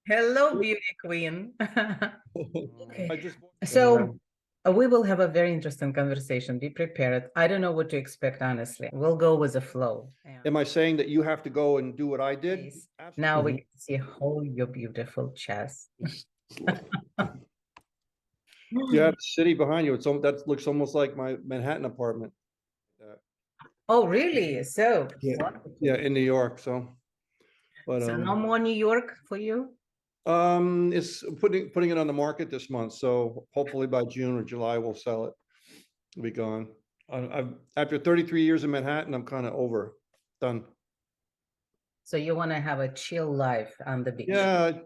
Hello, beauty queen. I Okay, just so we will have a very interesting conversation. Be prepared. I don't know what to expect, honestly. We'll go with the flow. am I saying that you have to go and do what I did? Please. Now we Mhm. can see whole your beautiful chest. You have a city behind you. That looks almost like my Manhattan apartment. Oh, really? So Yeah, yeah, wonderful. in New York. But So no more New York for you? it's putting it on the market this month. So hopefully by June or July we'll sell it. It'll be gone. I've after 33 years in Manhattan, I'm kind of done. So you want to have a chill life on the beach? Yeah,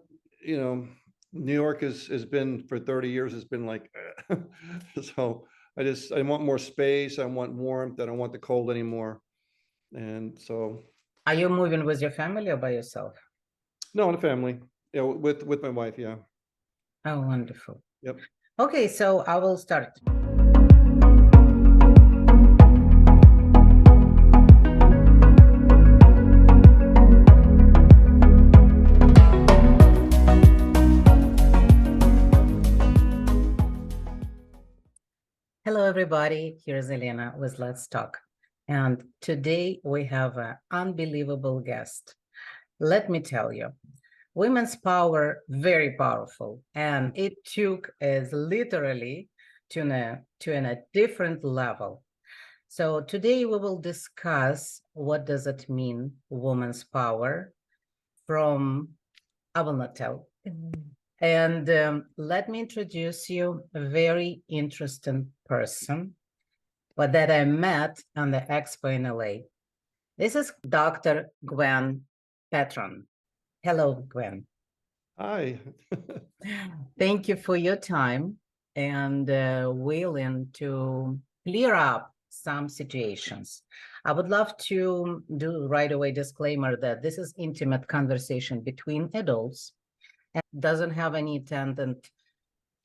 you know, New York has been for 30 years. It's been like, so I want more space. I want warmth. I don't want the cold anymore. And so, Are you moving with your family or by yourself? no, in a family, with my wife. Yeah. Oh, wonderful. Yep. Okay, so I will start. Hello, everybody. Here's Elena with Let's Talk. And today we have an unbelievable guest. Let me tell you, women's power, very powerful. And it took us literally to a different level. So today we will discuss what does it mean, woman's power, from, I will not tell. And let me introduce you a very interesting person, but that I met on the expo in LA. This is Dr. Gwen Patrone. Hello, Gwen. Hi. Thank you for your time and willing to clear up some situations. I would love to do right away disclaimer that this is intimate conversation between adults and doesn't have any intent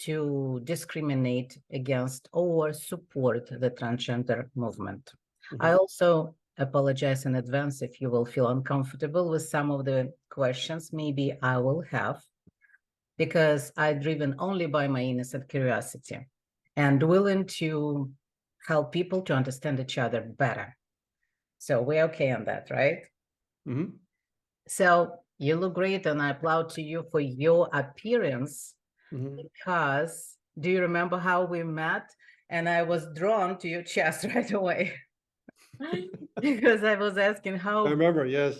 to discriminate against or support the transgender movement. I also apologize in advance if you will feel uncomfortable with some of the questions maybe I will have, because I'm driven only by my innocent curiosity and willing to help people to understand each other better. So we're okay on that, right? Mm-hmm. So you look great, and I applaud to you for your appearance. Mm-hmm. Because do you remember how we met? And I was drawn to your chest right away because I was asking I remember. Yes.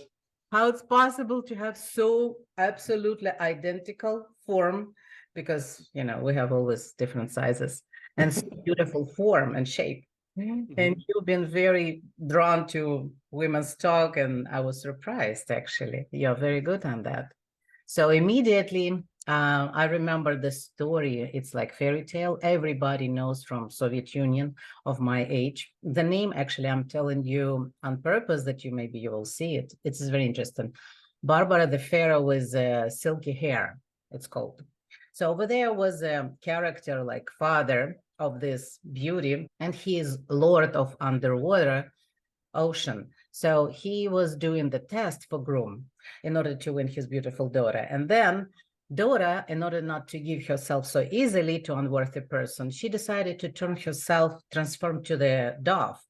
how it's possible to have so absolutely identical form, because we have always different sizes and so beautiful form and shape. And Mhm. you've been very drawn to women's talk, and I was surprised, actually. You're very good on that. So immediately, I remember the story. It's like fairy tale. Everybody knows from Soviet Union of my age. The name, actually, I'm telling you on purpose that maybe you will see it. It's very interesting. Barbara the Pharaoh with silky hair, it's called. So over there was a character like father of this beauty, and he is lord of underwater ocean. So he was doing the test for groom in order to win his beautiful daughter. And then Dora, in order not to give herself so easily to unworthy person, she decided to transform to the dove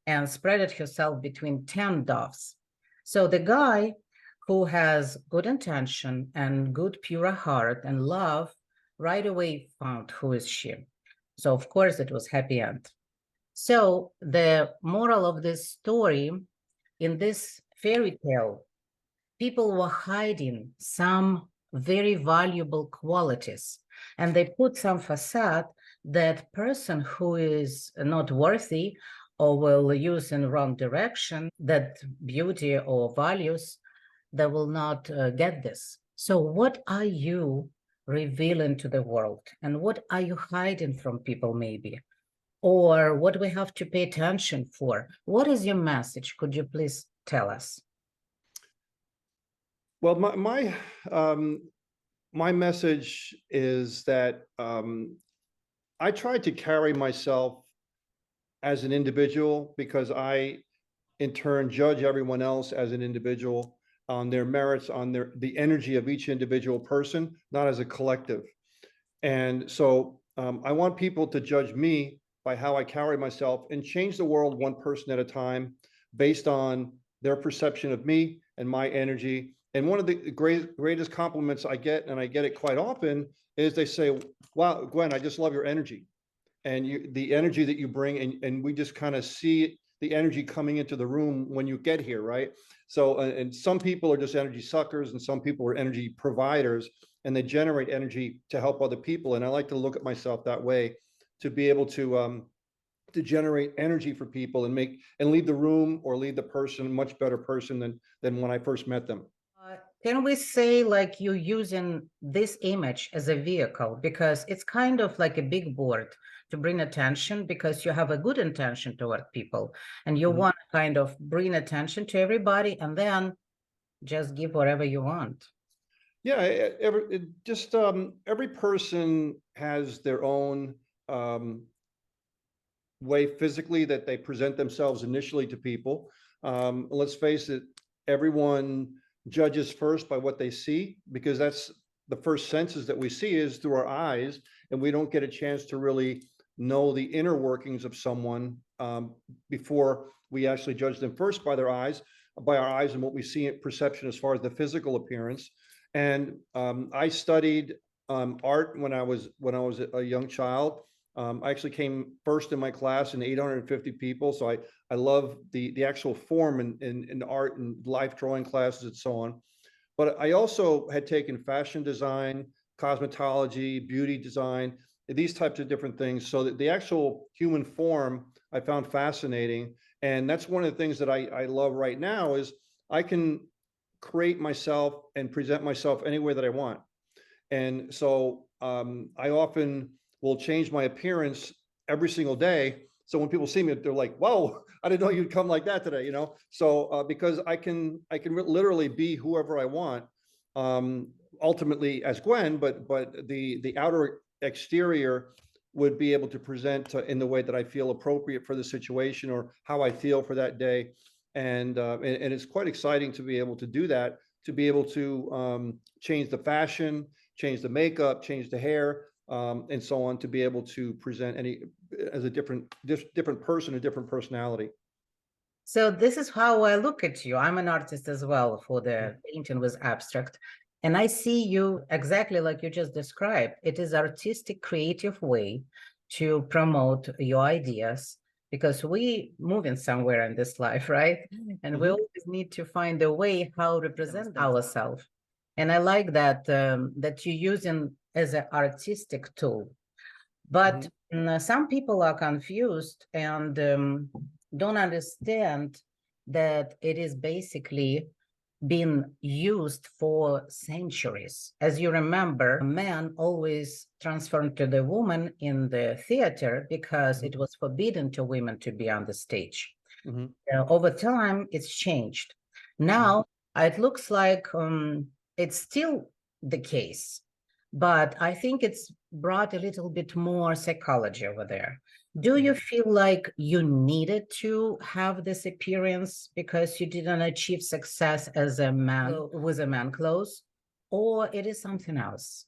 and spread it herself between 10 doves. So the guy who has good intention and good pure heart and love right away found who is she. So of course it was happy end. So the moral of this story, in this fairy tale, people were hiding some very valuable qualities, and they put some facade that person who is not worthy or will use in wrong direction that beauty or values, they will not get this. So what are you revealing to the world, and what are you hiding from people, maybe, or what we have to pay attention for? What is your message? Could you please tell us? Well, my message is that I tried to carry myself as an individual because I, in turn, judge everyone else as an individual. on their merits, on the energy of each individual person, not as a collective. And so I want people to judge me by how I carry myself and change the world one person at a time based on their perception of me and my energy. And one of the greatest compliments I get, and I get it quite often, is they say, wow, Gwen, I just love your energy and the energy that you bring. And we just kind of see the energy coming into the room when you get here, right? So, and some people are just energy suckers and some people are energy providers, and they generate energy to help other people. And I like to look at myself that way, to be able to generate energy for people and leave the room or leave the person a much better person than when I first met them. Can we say like you using this image as a vehicle, because it's kind of like a big board to bring attention, because you have a good intention toward people and you want to kind of bring attention to everybody and then just give whatever you want. Yeah, every person has their own way physically that they present themselves initially to people. Let's face it, everyone judges first by what they see, because that's the first senses that we see is through our eyes, and we don't get a chance to really know the inner workings of someone before we actually judge them first by our eyes and what we see in perception as far as the physical appearance. And I studied art when I was a young child. I actually came first in my class in 850 people. So I love the actual form in art and life drawing classes and so on. But I also had taken fashion design, cosmetology, beauty design, these types of different things. So that the actual human form I found fascinating. And that's one of the things that I love right now is I can create myself and present myself any way that I want. And so I often will change my appearance every single day. So when people see me, they're like, "Whoa, I didn't know you'd come like that today," you know? So because I can literally be whoever I want, ultimately as Gwen, but the outer exterior would be able to present in the way that I feel appropriate for the situation or how I feel for that day. And it's quite exciting to be able to do that, to be able to change the fashion, change the makeup, change the hair, and so on, to be able to present as a different person, a different personality. So this is how I look at you. I'm an artist as well for the painting with abstract. And I see you exactly like you just described. It is artistic, creative way to promote your ideas, because we moving somewhere in this life, right? And we always need to find a way how to present ourselves. And I like that that you're using as an artistic tool. But some people are confused and don't understand that it is basically been used for centuries. As you remember, a man always transformed to the woman in the theater because it was forbidden to women to be on the stage. Over time, it's changed. Now, it looks like it's still the case, but I think it's brought a little bit more psychology over there. Do you feel like you needed to have this appearance because you didn't achieve success as a man with a man clothes, or it is something else?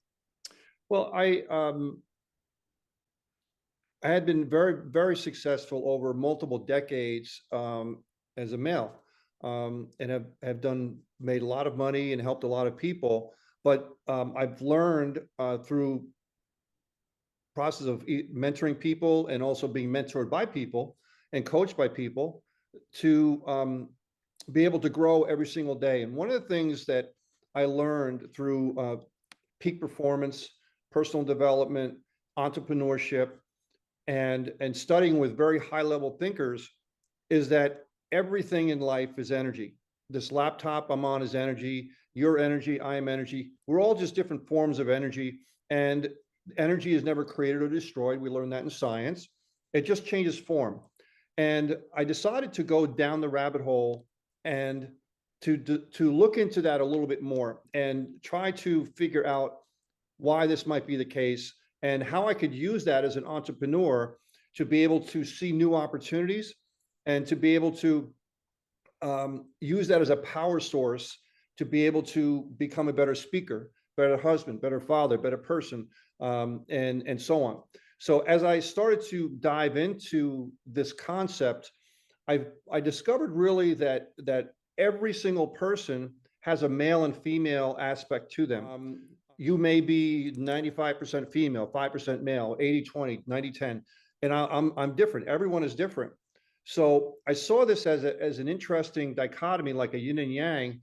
Well, I had been very successful over multiple decades as a male, and have made a lot of money and helped a lot of people. But I've learned through process of mentoring people and also being mentored by people and coached by people to be able to grow every single day. And one of the things that I learned through peak performance, personal development, entrepreneurship, and studying with very high level thinkers is that everything in life is energy. This laptop I'm on is energy, your energy, I am energy. We're all just different forms of energy, and energy is never created or destroyed. We learned that in science. It just changes form. And I decided to go down the rabbit hole and to look into that a little bit more and try to figure out why this might be the case and how I could use that as an entrepreneur to be able to see new opportunities and to be able to use that as a power source to be able to become a better speaker, better husband, better father, better person, and so on. So as I started to dive into this concept, I discovered really that every single person has a male and female aspect to them. You may be 95% female, 5% male, 80-20, 90-10, and I'm different. Everyone is different. So I saw this as an interesting dichotomy, like a yin and yang,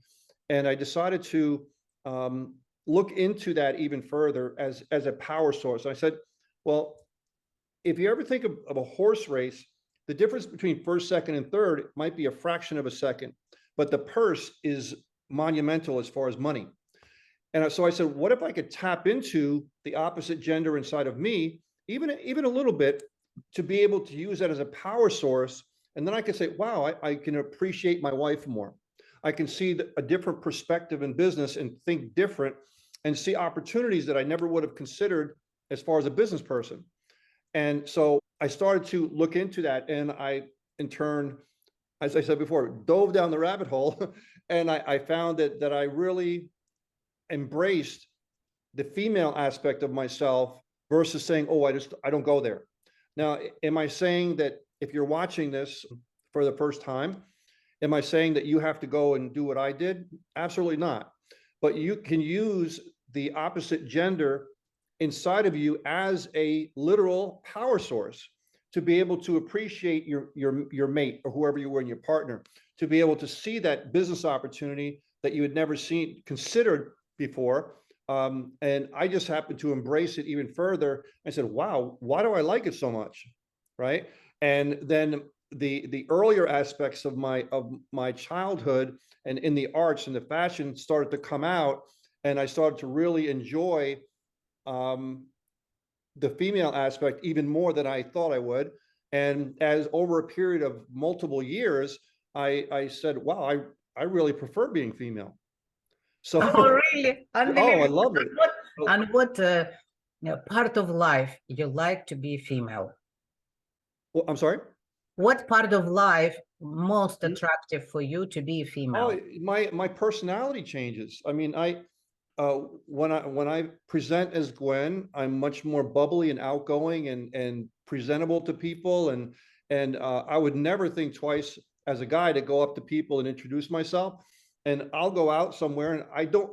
and I decided to look into that even further as a power source. I said, well, if you ever think of a horse race, the difference between first, second, and third might be a fraction of a second, but the purse is monumental as far as money. And so I said, what if I could tap into the opposite gender inside of me, even a little bit, to be able to use that as a power source? And then I could say, wow, I can appreciate my wife more. I can see a different perspective in business and think different and see opportunities that I never would have considered as far as a business person. And so I started to look into that, and I, in turn, as I said before, dove down the rabbit hole, and I found that I really embraced the female aspect of myself versus saying, oh, I don't go there. Now, am I saying that if you're watching this for the first time, am I saying that you have to go and do what I did? Absolutely not. But you can use the opposite gender inside of you as a literal power source to be able to appreciate your mate or whoever you were in your partner, to be able to see that business opportunity that you had never considered before. And I just happened to embrace it even further. I said, wow, why do I like it so much? Right. And then the earlier aspects of my childhood and in the arts and the fashion started to come out, and I started to really enjoy the female aspect even more than I thought I would. And as over a period of multiple years, I said, wow, I really prefer being female. So, Oh, really? oh, I Unbelievable. love it. And what part of life you like to be female? Well, I'm sorry? What part of life most attractive for you to be female? Oh, my personality changes. I mean, when I present as Gwen, I'm much more bubbly and outgoing and presentable to people, and I would never think twice as a guy to go up to people and introduce myself. And I'll go out somewhere, and I don't.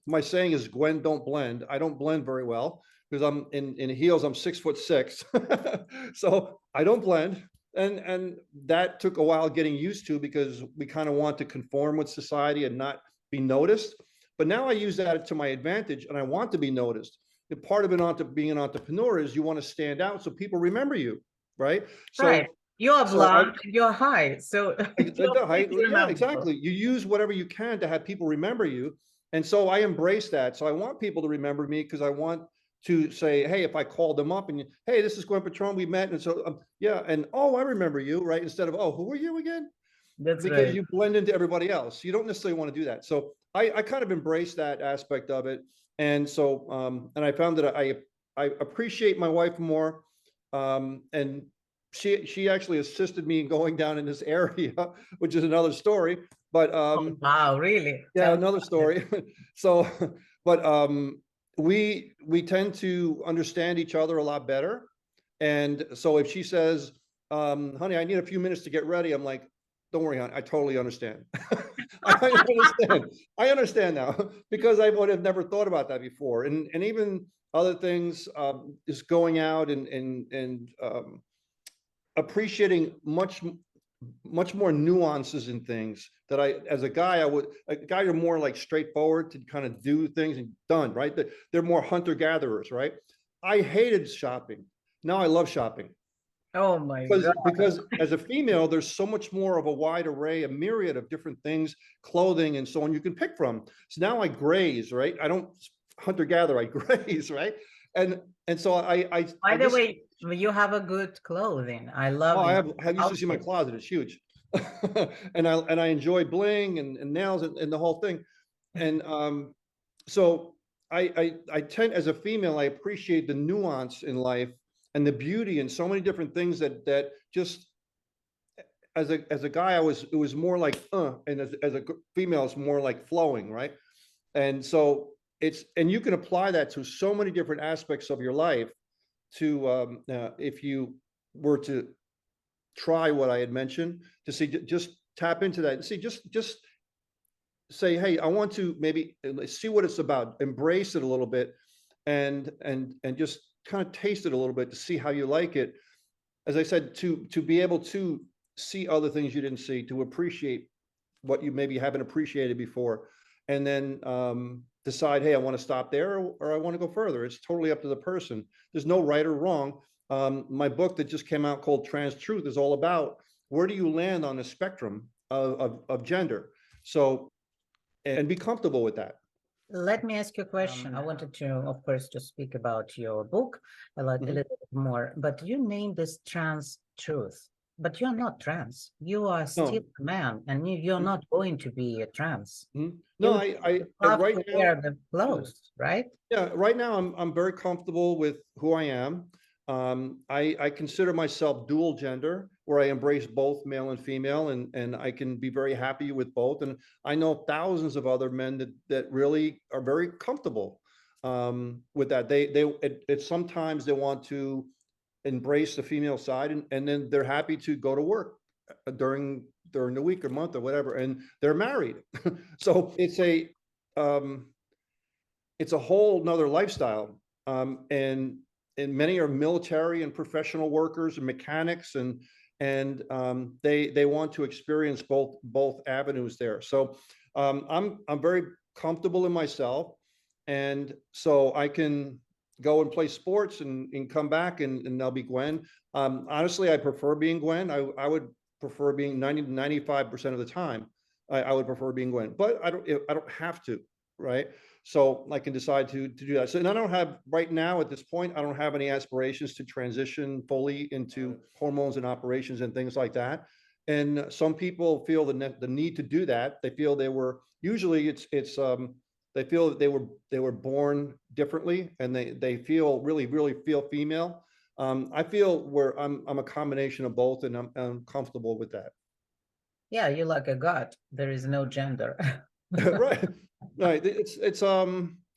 My saying is, Gwen, don't blend. I don't blend very well because I'm in heels. I'm 6'6", so I don't blend. And that took a while getting used to, because we kind of want to conform with society and not be noticed. But now I use that to my advantage, and I want to be noticed. The part of being an entrepreneur is you want to stand out so people remember you, right? So, Right. You're blonde, you're high, so yeah, exactly. You use whatever you can to have people remember you. And so I embrace that. So I want people to remember me, because I want to say, hey, if I call them up and, hey, this is Gwen Patrone, we met. And so, yeah, and oh, I remember you, right? Instead of, oh, who are you again? That's Because right. you blend into everybody else. You don't necessarily want to do that. So I kind of embrace that aspect of it. And so, and I found that I appreciate my wife more. And she actually assisted me in going down in this area, which is another story. But Oh, wow, really? yeah, Tell me another about it. story. So, but we tend to understand each other a lot better. And so if she says, honey, I need a few minutes to get ready, I'm like, don't worry, hon, I totally understand. I understand. I understand now, because I would have never thought about that before. And even other things, is going out and appreciating much more nuances in things that as a guy, are more like straightforward to kind of do things and done, right? They're more hunter gatherers, right? I hated shopping. Now I love shopping. Oh my God. Because as a female, there's so much more of a wide array, a myriad of different things, clothing and so on, you can pick from. So now I graze, right? I don't hunter gather, I graze, right? And so By I the just, way, you have a good clothing. I oh, love your you should see my outfit. closet, it's huge. And I enjoy bling and nails and the whole thing. And so I tend, as a female, I appreciate the nuance in life and the beauty and so many different things that just as a guy, it was more like, and as a female, it's more like flowing, right? And so and you can apply that to so many different aspects of your life to, if you were to try what I had mentioned, to see, just tap into that and see, just say, hey, I want to maybe see what it's about, embrace it a little bit, and just kind of taste it a little bit to see how you like it. As I said, to be able to see other things you didn't see, to appreciate what you maybe haven't appreciated before, and then decide, hey, I want to stop there, or I want to go further. It's totally up to the person. There's no right or wrong. My book that just came out called Trans Truth is all about where do you land on the spectrum of gender. So, and be comfortable with that. Let me ask you a question. I wanted to, of course, to speak about your book a little bit more, but you named this Trans Truth, but you're not trans. You are still a man, and you're not going to be a trans. No, You I have right to now, wear the clothes, right? yeah, right now I'm very comfortable with who I am. I consider myself dual gender, where I embrace both male and female, and I can be very happy with both. And I know thousands of other men that really are very comfortable with that. It's sometimes they want to embrace the female side, and then they're happy to go to work during the week or month or whatever, and they're married. So it's a whole nother lifestyle. And many are military and professional workers and mechanics, and they want to experience both avenues there. So I'm very comfortable in myself, and so I can go and play sports and come back and I'll be Gwen. Honestly, I prefer being Gwen. I would prefer being 90 to 95% of the time. I would prefer being Gwen, but I don't have to, right? So I can decide to do that. So, and I don't have right now at this point, I don't have any aspirations to transition fully into hormones and operations and things like that. And some people feel the need to do that. They feel usually they feel that they were born differently, and they feel really feel female. I feel where I'm a combination of both, and I'm comfortable with that. Yeah, you're like a god. There is no gender. Right. Right.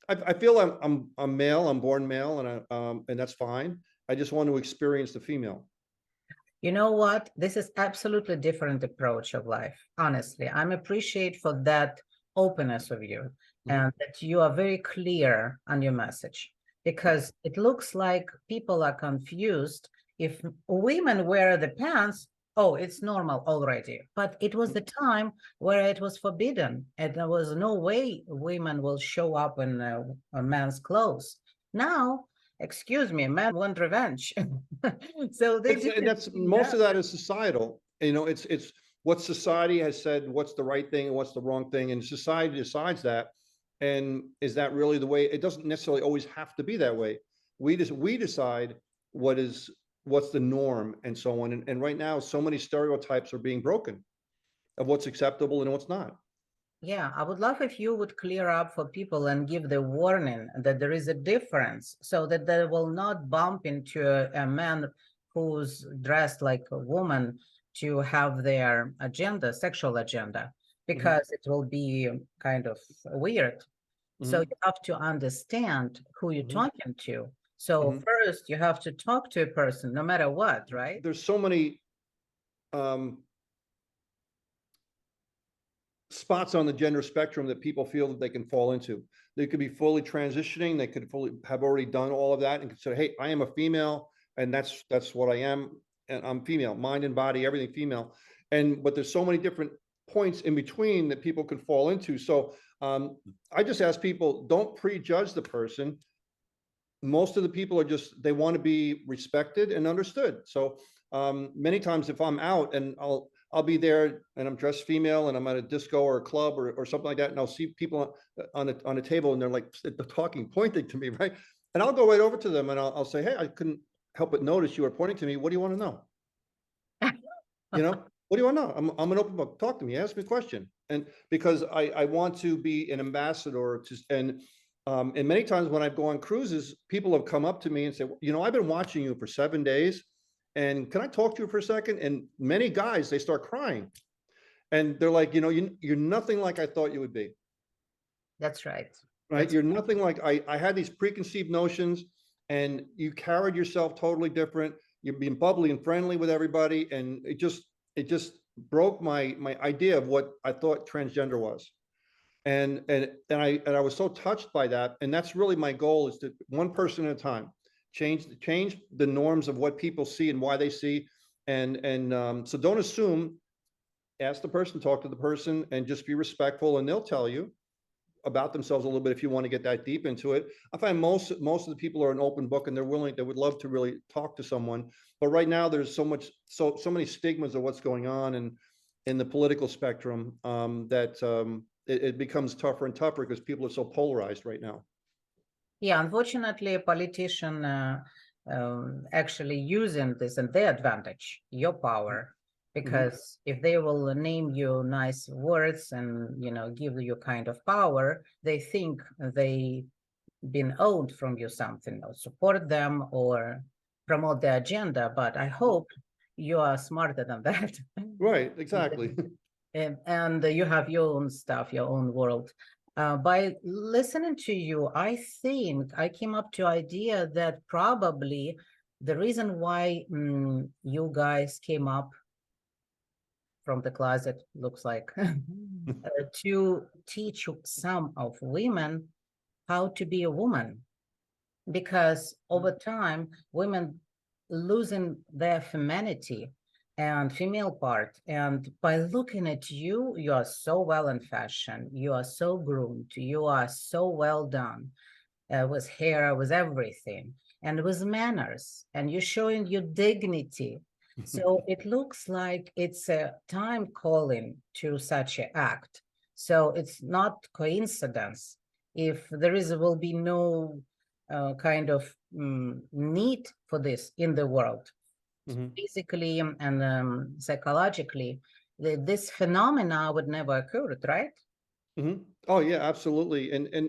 I feel I'm male, I'm born male, and that's fine. I just want to experience the female. You know what? This is absolutely different approach of life. Honestly, I'm appreciate for that openness of you, and that you are very clear on your message, because it looks like people are confused. If women wear the pants, oh, it's normal already. But it was the time where it was forbidden, and there was no way women will show up in a man's clothes. Now, excuse me, men want revenge. So they do. And that's most of that is societal. You know, it's what society has said, what's the right thing and what's the wrong thing, and society decides that. And is that really the way? It doesn't necessarily always have to be that way. We decide what's the norm and so on. And right now, so many stereotypes are being broken of what's acceptable and what's not. Yeah, I would love if you would clear up for people and give the warning that there is a difference, so that they will not bump into a man who's dressed like a woman to have their agenda, sexual agenda, because it will be kind of weird. So you have to understand who you're talking to. So first you have to talk to a person, no matter what, right? There's so many spots on the gender spectrum that people feel that they can fall into. They could be fully transitioning. They could fully have already done all of that and consider, hey, I am a female, and that's what I am, and I'm female, mind and body, everything female. But there's so many different points in between that people can fall into. So I just ask people, don't prejudge the person. Most of the people are they want to be respected and understood. So many times if I'm out and I'll be there and I'm dressed female and I'm at a disco or a club or something like that, and I'll see people on a table and they're like talking, pointing to me, right? And I'll go right over to them and I'll say, hey, I couldn't help but notice you were pointing to me. What do you want to know? You know, what do you want to know? I'm an open book. Talk to me. Ask me a question. And because I want to be an ambassador and many times when I go on cruises, people have come up to me and say, you know, I've been watching you for 7 days, and can I talk to you for a second? And many guys, they start crying. And they're like, you're nothing like I thought you would be. That's right. Right? You're nothing like I had these preconceived notions, and you carried yourself totally different. You're being bubbly and friendly with everybody, and it just broke my idea of what I thought transgender was. And I was so touched by that. And that's really my goal, is to one person at a time change the norms of what people see and why they see. So don't assume, ask the person, talk to the person, and just be respectful, and they'll tell you about themselves a little bit if you want to get that deep into it. I find most of the people are an open book, and they would love to really talk to someone. But right now there's so many stigmas of what's going on in the political spectrum, that it becomes tougher and tougher because people are so polarized right now. Yeah, unfortunately, a politician actually using this in their advantage, your power, because if they will name you nice words and give you kind of power, they think they been owed from you something, or support them or promote their agenda. But I hope you are smarter than that. Right, exactly. And you have your own stuff, your own world. By listening to you, I think I came up to idea that probably the reason why you guys came up from the closet, looks like, to teach some of women how to be a woman, because over time women losing their femininity and female part, and by looking at you, you are so well in fashion, you are so groomed, you are so well done, with hair, with everything, and with manners, and you're showing your dignity. So it looks like it's a time calling to such an act. So it's not coincidence if will be no kind of need for this in the world. Physically and psychologically, this phenomena would never occur, right? Oh yeah, absolutely. And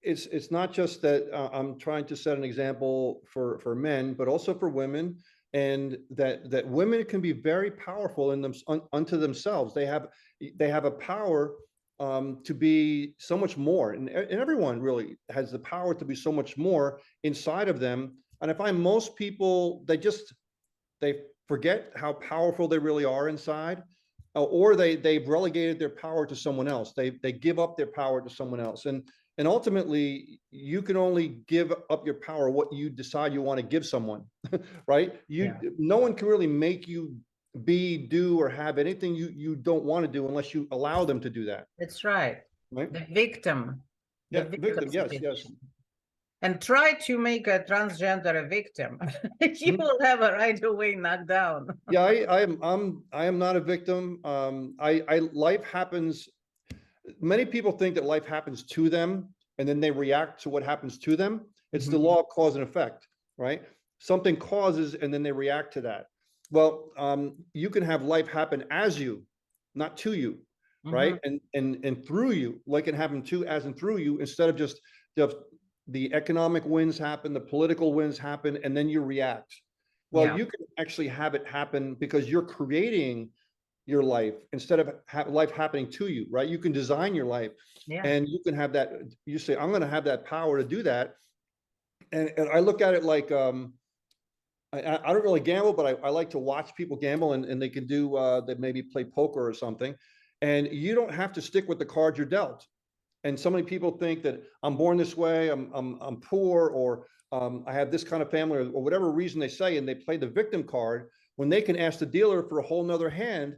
it's not just that I'm trying to set an example for men, but also for women, and that women can be very powerful in them unto themselves. They have a power to be so much more, and everyone really has the power to be so much more inside of them. And I find most people, they forget how powerful they really are inside, or they've relegated their power to someone else. They give up their power to someone else, and ultimately you can only give up your power what you decide you want to give someone. Right? No one can really make you do or have anything you don't want to do unless you allow them to do that. That's right. The victim. Yeah, victim. Yes. And try to make a transgender a victim. You will have a right away knocked down. Yeah, I am not a victim. Life happens. Many people think that life happens to them and then they react to what happens to them. It's the law of cause and effect, right? Something causes and then they react to that. Well, you can have life happen as you, not to you, right? And through you, like it happened to, as and through you, instead of just the economic wins happen, the political wins happen, and then you react. Well, you can actually have it happen because you're creating your life instead of life happening to you, right? You can design your life, and you can have that. You say, I'm going to have that power to do that. And I look at it like, I don't really gamble, but I like to watch people gamble, and they can do, they maybe play poker or something. And you don't have to stick with the cards you're dealt. And so many people think that I'm born this way, I'm poor, or I have this kind of family, or whatever reason they say, and they play the victim card when they can ask the dealer for a whole nother hand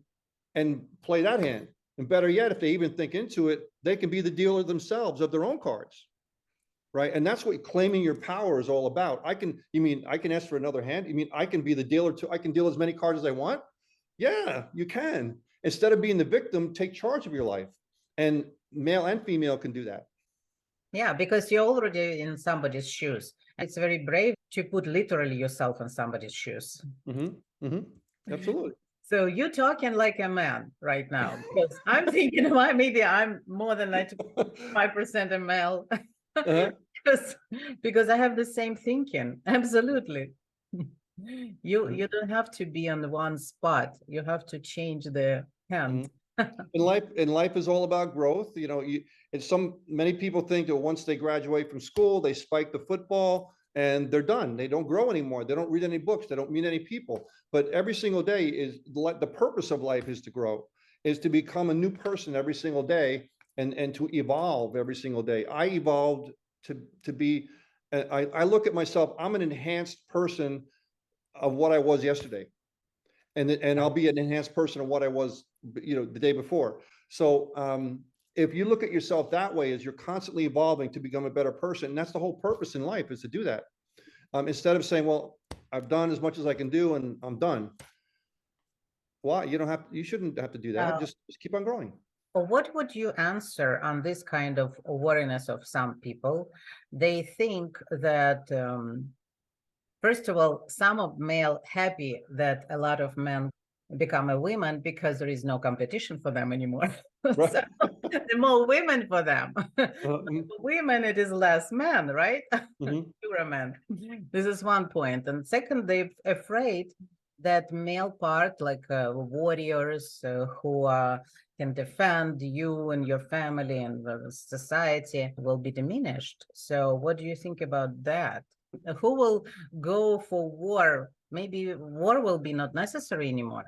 and play that hand. And better yet, if they even think into it, they can be the dealer themselves of their own cards, right? And that's what claiming your power is all about. You mean I can ask for another hand? You mean I can be the dealer too? I can deal as many cards as I want? Yeah, you can. Instead of being the victim, take charge of your life. And male and female can do that. Yeah, because you're already in somebody's shoes. It's very brave to put literally yourself in somebody's shoes. Absolutely. So you're talking like a man right now, because I'm thinking maybe I'm more than 95% a male. Because I have the same thinking. Absolutely. You don't have to be on one spot. You have to change the hand. Mhm. And life is all about growth. Many people think that once they graduate from school, they spike the football and they're done. They don't grow anymore. They don't read any books. They don't meet any people. But every single day is the purpose of life is to grow, is to become a new person every single day and to evolve every single day. I evolved to be, I look at myself, I'm an enhanced person of what I was yesterday. And I'll be an enhanced person of what I was, the day before. So if you look at yourself that way, as you're constantly evolving to become a better person, and that's the whole purpose in life, is to do that. Instead of saying, well, I've done as much as I can do and I'm done. Why? You shouldn't have to do that. Just keep on growing. What would you answer on this kind of awareness of some people? They think that, first of all, some of male happy that a lot of men become a woman because there is no competition for them anymore. Right. So the more women for them. Mhm. Women, it is less men, right? Mhm. Fewer men. This is one point. And second, they're afraid that male part, like warriors who can defend you and your family and the society, will be diminished. So what do you think about that? Who will go for war? Maybe war will be not necessary anymore.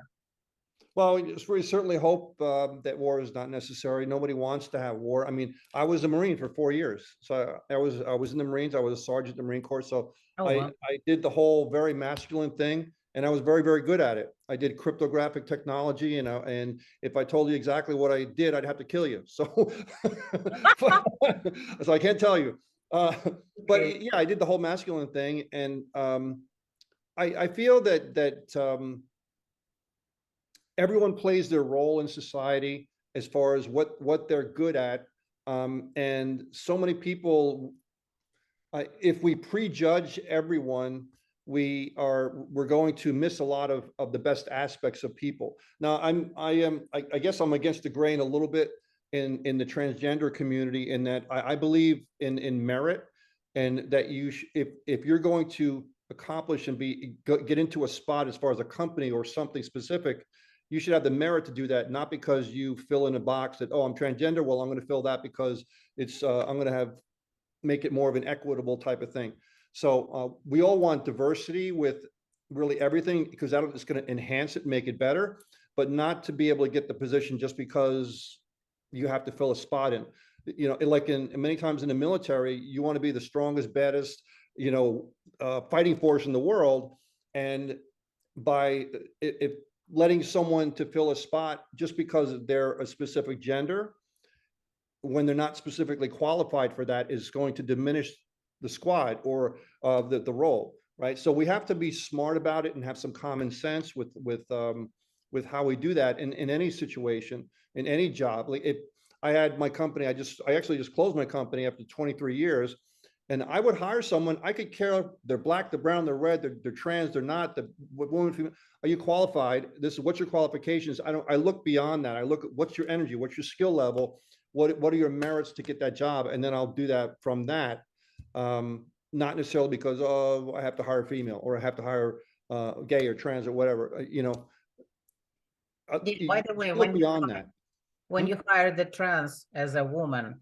Well, we certainly hope that war is not necessary. Nobody wants to have war. I mean, I was a Marine for 4 years, so I was in the Marines. I was a sergeant in the Marine Corps, so Oh, I well. I did the whole very masculine thing, and I was very, very good at it. I did cryptographic technology, and if I told you exactly what I did, I'd have to kill you. So, so I can't tell you. Uh, Okay. but yeah, I did the whole masculine thing, and I feel that everyone plays their role in society as far as what they're good at. And so many people, if we prejudge everyone, we're going to miss a lot of the best aspects of people. Now, I guess I'm against the grain a little bit in the transgender community, in that I believe in merit, and that if you're going to accomplish and get into a spot as far as a company or something specific, you should have the merit to do that, not because you fill in a box that, oh, I'm transgender, well, I'm going to fill that because I'm going to make it more of an equitable type of thing. So we all want diversity with really everything, because that is going to enhance it, make it better, but not to be able to get the position just because you have to fill a spot in. Like in many times in the military, you want to be the strongest, baddest, fighting force in the world, and by if letting someone to fill a spot just because they're a specific gender, when they're not specifically qualified for that, is going to diminish the squad or the role, right? So we have to be smart about it and have some common sense with how we do that in any situation, in any job. Like, if I had my company, I actually just closed my company after 23 years, and I would hire someone. I could care, they're black, they're brown, they're red, they're trans, they're not, the woman, female. Are you qualified? This is what's your qualifications. I look beyond that. I look at what's your energy, what's your skill level, what are your merits to get that job, and then I'll do that from that. Not necessarily because, oh, I have to hire a female, or I have to hire gay or trans or whatever. By You the way, look beyond that. when you hire the trans as a woman,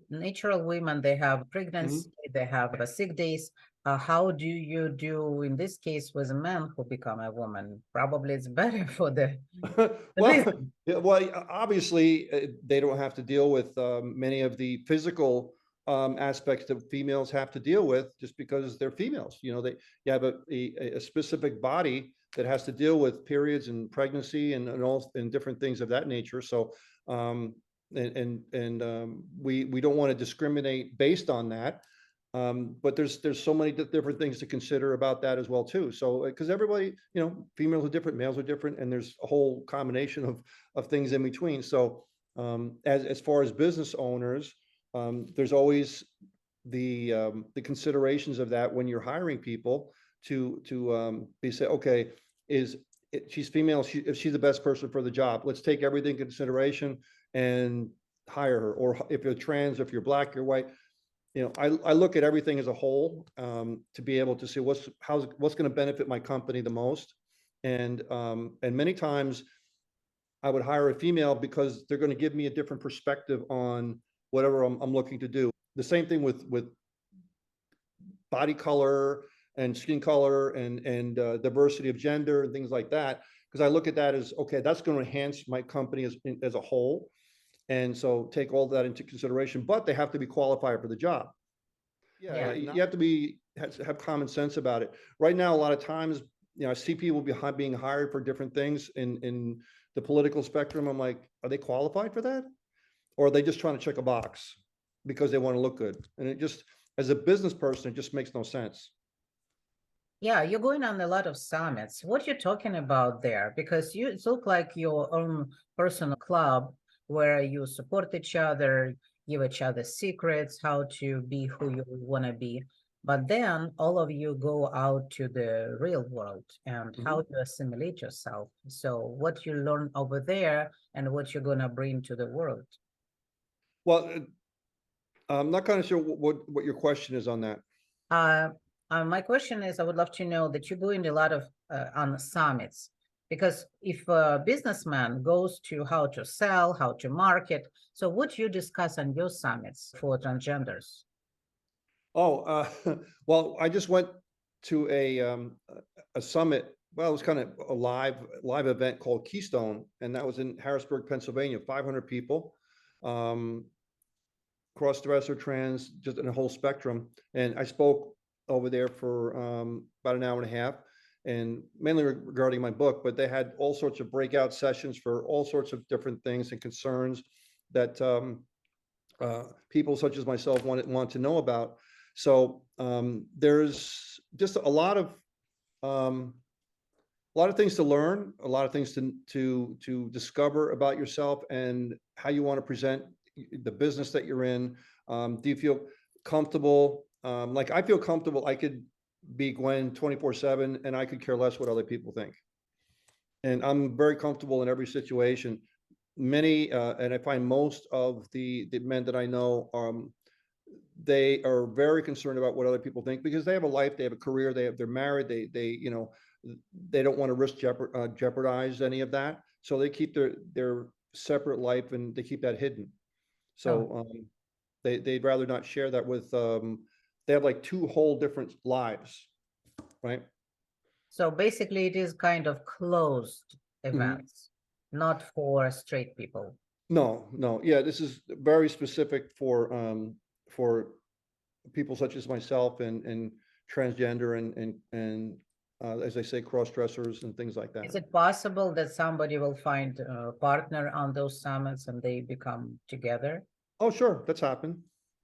natural women, they have pregnancy, they have sick days. How do you do in this case with a man who become a woman? Probably it's better for the Well, reason. yeah, well, obviously, they don't have to deal with many of the physical aspects that females have to deal with, just because they're females. You have a specific body that has to deal with periods and pregnancy and all and different things of that nature. So, we don't want to discriminate based on that. But there's so many different things to consider about that as well too. So because everybody, females are different, males are different, and there's a whole combination of things in between. So as far as business owners, there's always the considerations of that when you're hiring people to be say, okay, she's female, if she's the best person for the job, let's take everything into consideration and hire her. Or if you're trans, if you're black, you're white, I look at everything as a whole, to be able to see what's going to benefit my company the most. And many times I would hire a female because they're going to give me a different perspective on whatever I'm looking to do. The same thing with body color and skin color and diversity of gender and things like that. Because I look at that as, okay, that's going to enhance my company as a whole. And so take all that into consideration, but they have to be qualified for the job. Yeah, Yeah. you have to have common sense about it. Right now, a lot of times, I see people being hired for different things in the political spectrum. I'm like, are they qualified for that? Or are they just trying to check a box because they want to look good? And it just, as a business person, it just makes no sense. Yeah, you're going on a lot of summits. What you talking about there? Because you it look like your own personal club where you support each other, give each other secrets, how to be who you want to be. But then all of you go out to the real world and how Mhm. to assimilate yourself. So what you learn over there and what you're gonna bring to the world. Well, I'm not kind of sure what your question is on that. Uh, my question is, I would love to know that you go in a lot of on summits because if a businessman goes to how to sell, how to market, so what you discuss on your summits for transgenders? Oh, well, I just went to a summit. Well, it was kind of a live event called Keystone, and that was in Harrisburg, Pennsylvania. 500 people, um, cross-dresser, trans, just in a whole spectrum. And I spoke over there for about an hour and a half, and mainly regarding my book. But they had all sorts of breakout sessions for all sorts of different things and concerns that people such as myself want to know about. So there's just um, a lot of things to learn, a lot of things to discover about yourself and how you want to present the business that you're in. Do you feel comfortable? Like I feel comfortable. I could be Gwen 24/7, and I could care less what other people think. And I'm very comfortable in every situation. Many, and I find most of the men that I know, they are very concerned about what other people think because they have a life, they have a career, they're married, they don't want to jeopardize any of that, so they keep their separate life and they keep that hidden. Oh, So they'd rather not share that with. They have like two whole different lives, right? so basically it is kind of closed Mhm. events, not for straight people. No, no, yeah, this is very specific for people such as myself and transgender and as I say, cross dressers and things like that. Is it possible that somebody will find a partner on those summits and they become together? Oh, sure, that's happened.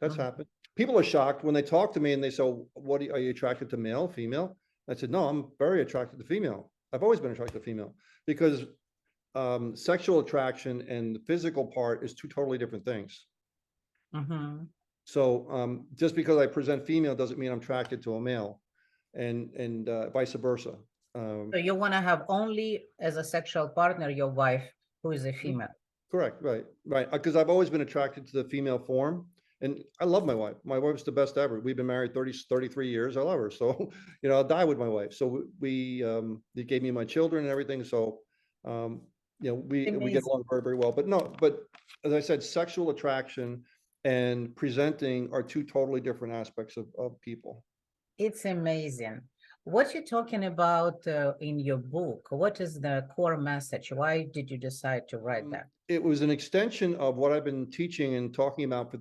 That's Mhm. happened. People are shocked when they talk to me and they say, "What are you attracted to, male, female?" I said, "No, I'm very attracted to female. I've always been attracted to female because sexual attraction and the physical part is two totally different things. Mhm. So just because I present female doesn't mean I'm attracted to a male, and vice versa. Um, So you want to have only as a sexual partner your wife who is a mhm. female. Correct, right, right. Because I've always been attracted to the female form, and I love my wife. My wife's the best ever. We've been married 33 years. I love her. So, I'll die with my wife. So they gave me my children and everything. So, um, we get Amazing. along very, very well. But no, but as I said, sexual attraction and presenting are two totally different aspects of people. It's amazing. What you're talking about in your book, what is the core message? Why did you decide to write that? It was an extension of what I've been teaching and talking about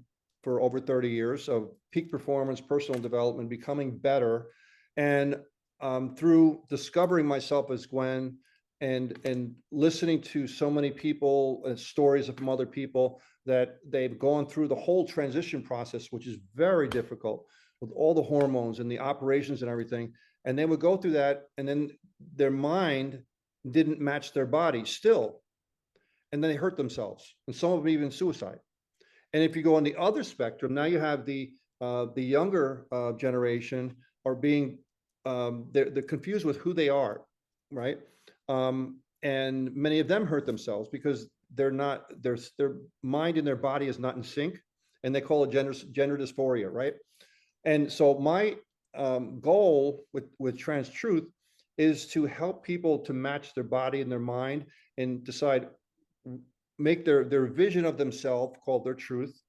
for over 30 years of peak performance, personal development, becoming better. And through discovering myself as Gwen and listening to so many people and stories from other people that they've gone through the whole transition process, which is very difficult with all the hormones and the operations and everything. And they would go through that, and then their mind didn't match their body still, and then they hurt themselves, and some of them even suicide. And if you go on the other spectrum, now you have the younger generation are being they're confused with who they are, right? And many of them hurt themselves because they're not their mind and their body is not in sync, and they call it gender dysphoria, right? And so my goal with Trans Truth is to help people to match their body and their mind and decide, make their vision of themselves called their truth.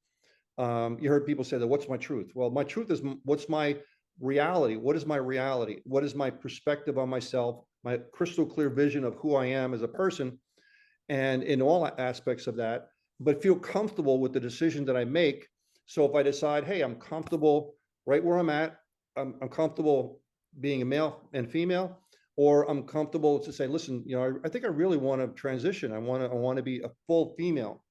You heard people say that, what's my truth? Well, my truth is what's my reality? What is my reality? What is my perspective on myself? My crystal clear vision of who I am as a person, and in all aspects of that, but feel comfortable with the decision that I make. So if I decide, hey, I'm comfortable right where I'm at, I'm comfortable being a male and female, or I'm comfortable to say, listen, I think I really want to transition. I want to be a full female.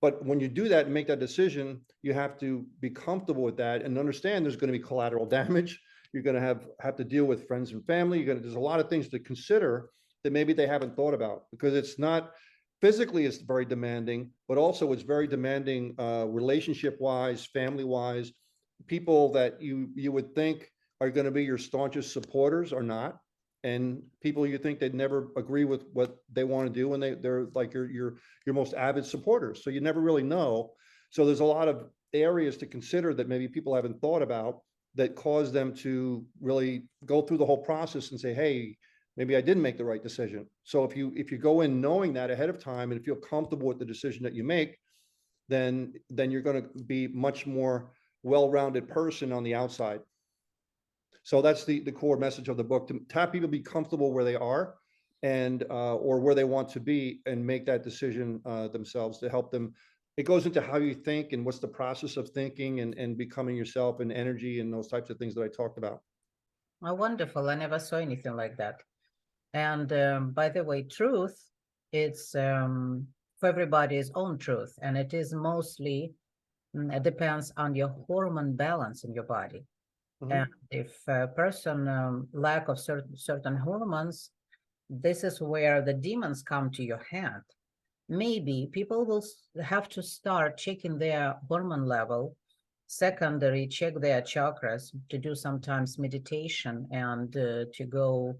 But when you do that and make that decision, you have to be comfortable with that and understand there's going to be collateral damage. You're going to have to deal with friends and family. There's a lot of things to consider that maybe they haven't thought about, because it's not physically, it's very demanding, but also it's very demanding relationship wise, family wise. People that you would think are going to be your staunchest supporters are not, and people you think they'd never agree with what they want to do, and they're like your most avid supporters. So you never really know. So there's a lot of areas to consider that maybe people haven't thought about that cause them to really go through the whole process and say, hey, maybe I didn't make the right decision. So if you go in knowing that ahead of time and feel comfortable with the decision that you make, then you're going to be much more well-rounded person on the outside. So that's the core message of the book, to have people be comfortable where they are, and or where they want to be, and make that decision themselves, to help them. It goes into how you think and what's the process of thinking and becoming yourself, and energy and those types of things that I talked about. Oh, wonderful. I never saw anything like that. And by the way, truth, it's for everybody's own truth. And it is mostly, it depends on your hormone balance in your body. And if a person lack of certain hormones, this is where the demons come to your hand. Maybe people will have to start checking their hormone level, secondary, check their chakras, to do sometimes meditation, and to go,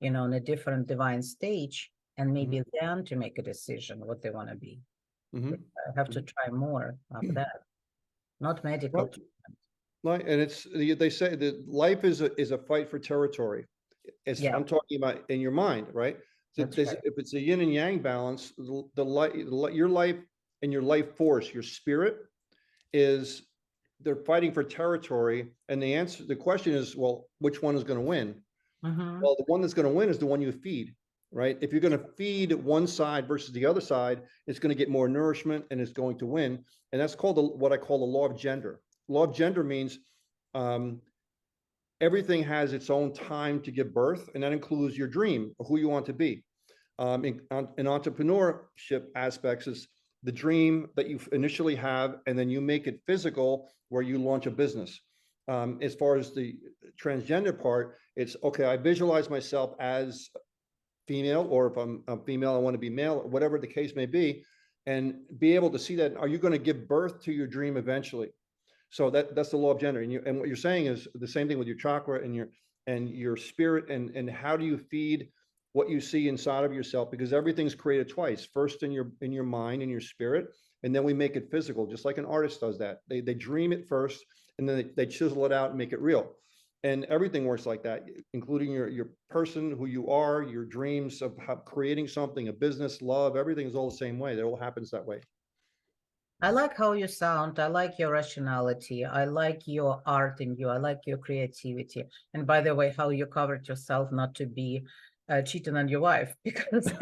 in a different divine stage, and maybe then to make a decision what they want to be. I have to try more of that, not medical. Right, and they say that life is a fight for territory. Yeah. I'm talking about in your mind, right? So That's right. if it's a yin and yang balance, your life and your life force, your spirit, they're fighting for territory, and the question is, well, which one is going to win? Well, the one that's going to win is the one you feed, right? If you're going to feed one side versus the other side, it's going to get more nourishment and it's going to win. And that's called what I call the law of gender. Law of gender means everything has its own time to give birth, and that includes your dream of who you want to be. In entrepreneurship aspects, is the dream that you initially have, and then you make it physical where you launch a business. As far as the transgender part, it's okay, I visualize myself as female, or if I'm a female, I want to be male, or whatever the case may be, and be able to see that. Are you going to give birth to your dream eventually? So that's the law of gender. And what you're saying is the same thing with your chakra and your spirit, and how do you feed what you see inside of yourself, because everything's created twice, first in your mind and your spirit, and then we make it physical, just like an artist does that. They dream it first, and then they chisel it out and make it real. And everything works like that, including your person, who you are, your dreams of creating something, a business, love, everything is all the same way. It all happens that way. I like how you sound. I like your rationality. I like your art in you. I like your creativity. And by the way, how you covered yourself not to be cheating on your wife, because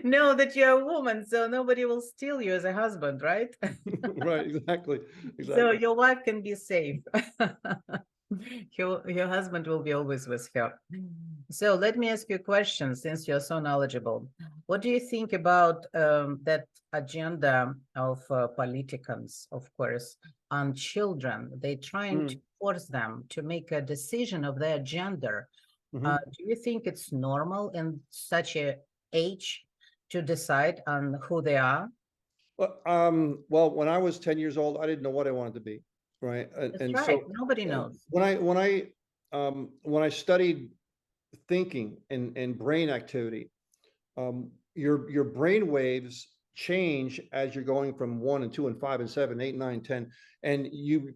know that you're a woman, so nobody will steal you as a husband, right? Right, exactly. So your wife can be safe. Your husband will be always with her. So let me ask you a question, since you're so knowledgeable. What do you think about that agenda of politicians, of course, on children? They're trying to force them to make a decision of their gender. Do you think it's normal in such a age to decide on who they are? Well, when I was 10 years old, I didn't know what I wanted to be, right? That's And right. so Nobody knows. when I studied thinking and brain activity, your brain waves change as you're going from 1 and 2 and 5 and 7, 8, 9, 10, and you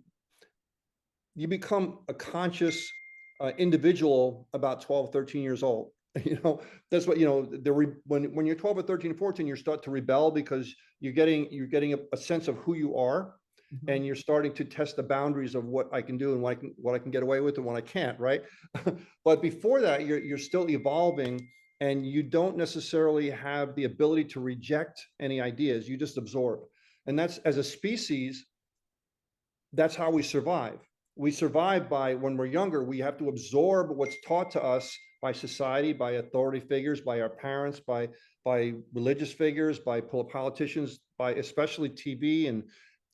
become a conscious individual about 12, 13 years old. You know, that's what, you know, when you're 12 or 13, 14, you start to rebel because you're getting a sense of who you are, and you're starting to test the boundaries of what I can do and what I can get away with and what I can't, right? But before that, you're still evolving, and you don't necessarily have the ability to reject any ideas. You just absorb. And that's, as a species, that's how we survive. We survive by, when we're younger, we have to absorb what's taught to us by society, by authority figures, by our parents, by religious figures, by politicians, by especially TV and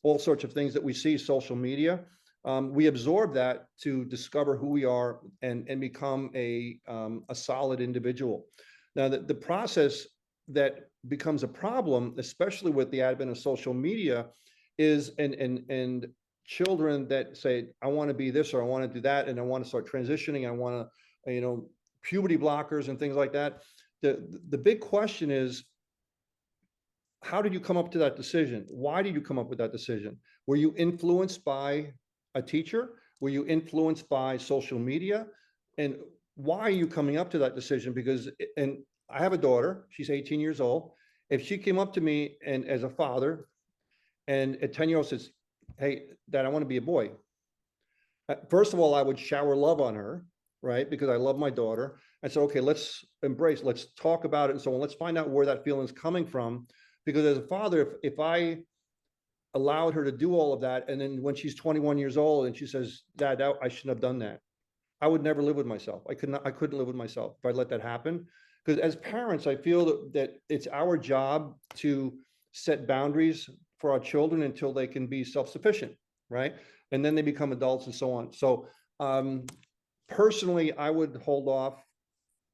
all sorts of things that we see, social media. We absorb that to discover who we are and become a solid individual. Now, the process that becomes a problem, especially with the advent of social media, is and children that say, I want to be this or I want to do that, and I want to start transitioning, I want to, you know, puberty blockers and things like that. The big question is, how did you come up to that decision? Why did you come up with that decision? Were you influenced by a teacher? Were you influenced by social media? And why are you coming up to that decision? Because, and I have a daughter, she's 18 years old. If she came up to me and as a father, and a 10-year-old says, hey, Dad, I want to be a boy. First of all, I would shower love on her, right? Because I love my daughter. I said, okay, let's embrace, let's talk about it and so on. Let's find out where that feeling is coming from. Because as a father, if I allowed her to do all of that, and then when she's 21 years old and she says, Dad, I shouldn't have done that, I would never live with myself. I couldn't live with myself if I let that happen. Because as parents, I feel that it's our job to set boundaries for our children until they can be self-sufficient, right? And then they become adults and so on. So personally, I would hold off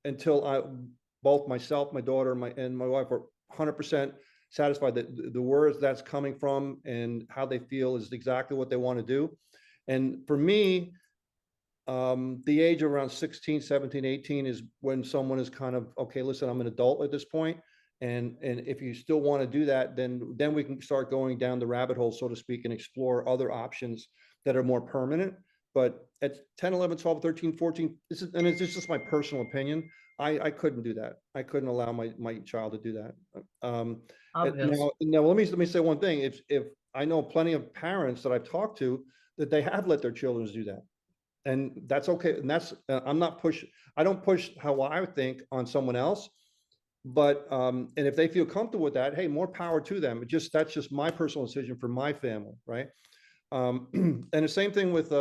until both myself, my daughter, and my wife are 100% satisfied that the words that's coming from and how they feel is exactly what they want to do. And for me, the age of around 16, 17, 18 is when someone is kind of, okay, listen, I'm an adult at this point. And if you still want to do that, then we can start going down the rabbit hole, so to speak, and explore other options that are more permanent. But at 10, 11, 12, 13, 14, and it's just my personal opinion, I couldn't do that. I couldn't allow my child to do that. Now let me say one thing. If I know plenty of parents that I've talked to that they have let their children do that. And that's okay. And that's, I don't push how I think on someone else. But and if they feel comfortable with that, hey, more power to them. That's just my personal decision for my family, right? And the same thing with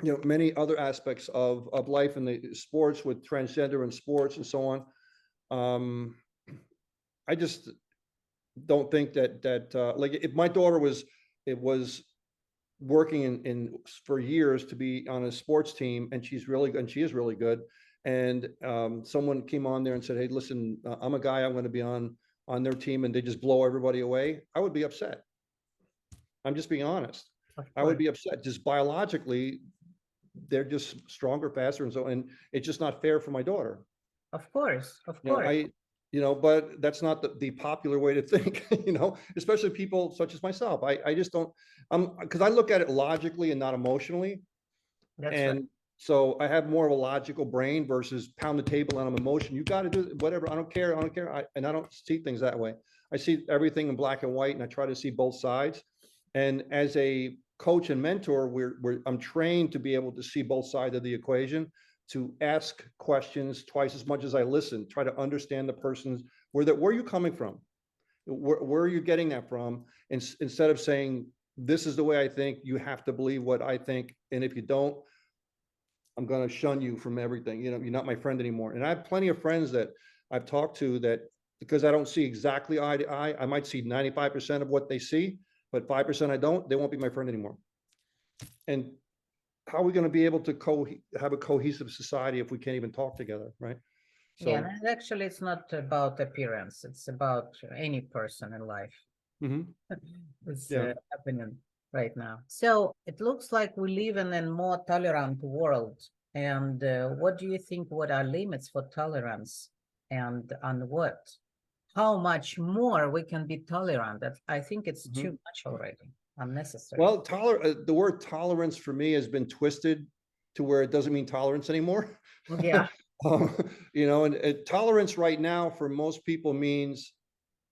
you know, many other aspects of life in the sports, with transgender and sports and so on. I just don't think that like, if my daughter was working in for years to be on a sports team, and she is really good, and someone came on there and said, hey, listen, I'm a guy, I'm going to be on their team, and they just blow everybody away, I would be upset. I'm just being honest. I would be upset. Just biologically, they're just stronger, faster, and so, and it's just not fair for my daughter. Of course, of You know, course. but that's not the popular way to think, you know, especially people such as myself. I just don't, because I look at it logically and not emotionally. That's right. And so I have more of a logical brain versus pound the table and I'm emotion. You got to do whatever. I don't care. And I don't see things that way. I see everything in black and white, and I try to see both sides. And as a coach and mentor, I'm trained to be able to see both sides of the equation, to ask questions twice as much as I listen, try to understand the person's, where are you coming from? Where are you getting that from? Instead of saying, this is the way I think, you have to believe what I think. And if you don't, I'm going to shun you from everything. You know, you're not my friend anymore. And I have plenty of friends that I've talked to that, because I don't see exactly eye to eye, I might see 95% of what they see, but 5% I don't, they won't be my friend anymore. And how are we going to be able to have a cohesive society if we can't even talk together, right? So, yeah, and actually, it's not about appearance. It's about any person in life. It's happening right now. So it looks like we live in a more tolerant world. And what do you think? What are limits for tolerance, and on what? how much more we can be tolerant. That I think it's Mhm. too much already, unnecessary. Well, the word tolerance for me has been twisted to where it doesn't mean tolerance anymore. Yeah, Um, you know, and tolerance right now for most people means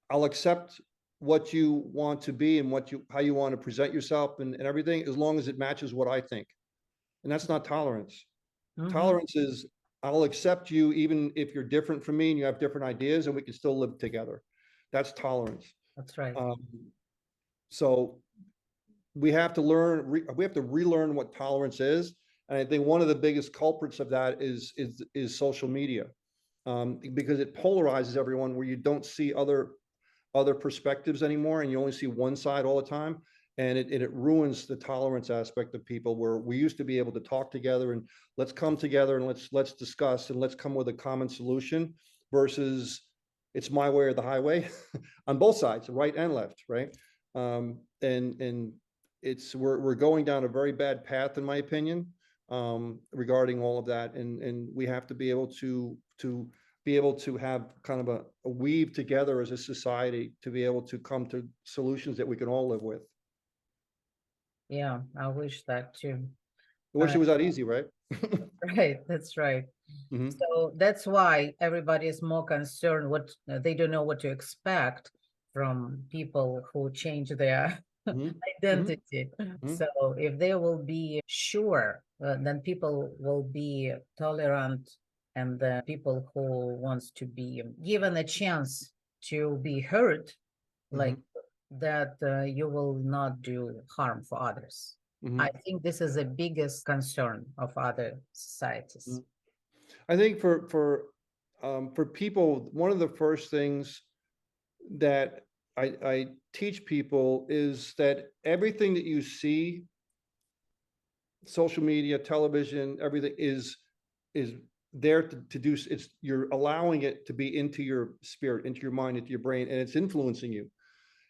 I'll accept what you want to be and how you want to present yourself and everything, as long as it matches what I think. And that's not tolerance. hmm, Tolerance is I'll accept you even if you're different from me and you have different ideas and we can still live together. That's tolerance. that's right. Um, so we have to learn, we have to relearn what tolerance is. And I think one of the biggest culprits of that is social media, because it polarizes everyone where you don't see other perspectives anymore, and you only see one side all the time. And it ruins the tolerance aspect of people, where we used to be able to talk together and let's come together and let's discuss and let's come with a common solution, versus it's my way or the highway on both sides, right and left, right? And it's we're going down a very bad path, in my opinion, regarding all of that. And we have to be able to be able to have kind of a weave together as a society to be able to come to solutions that we can all live with. Yeah, I wish that too. I wish it was that easy, right? Right, that's right. Hmm. So that's why everybody is more concerned what they don't know what to expect from people who change their Hmm. Hmm. identity. Hmm. So if they will be sure, then people will be tolerant, and the people who wants to be given a chance to be heard, like Hmm. that, you will not do harm for others. I Hmm. think this is the biggest concern of other societies. I think for people, one of the first things that I teach people is that everything that you see, social media, television, everything is there to do. It's you're allowing it to be into your spirit, into your mind, into your brain, and it's influencing you.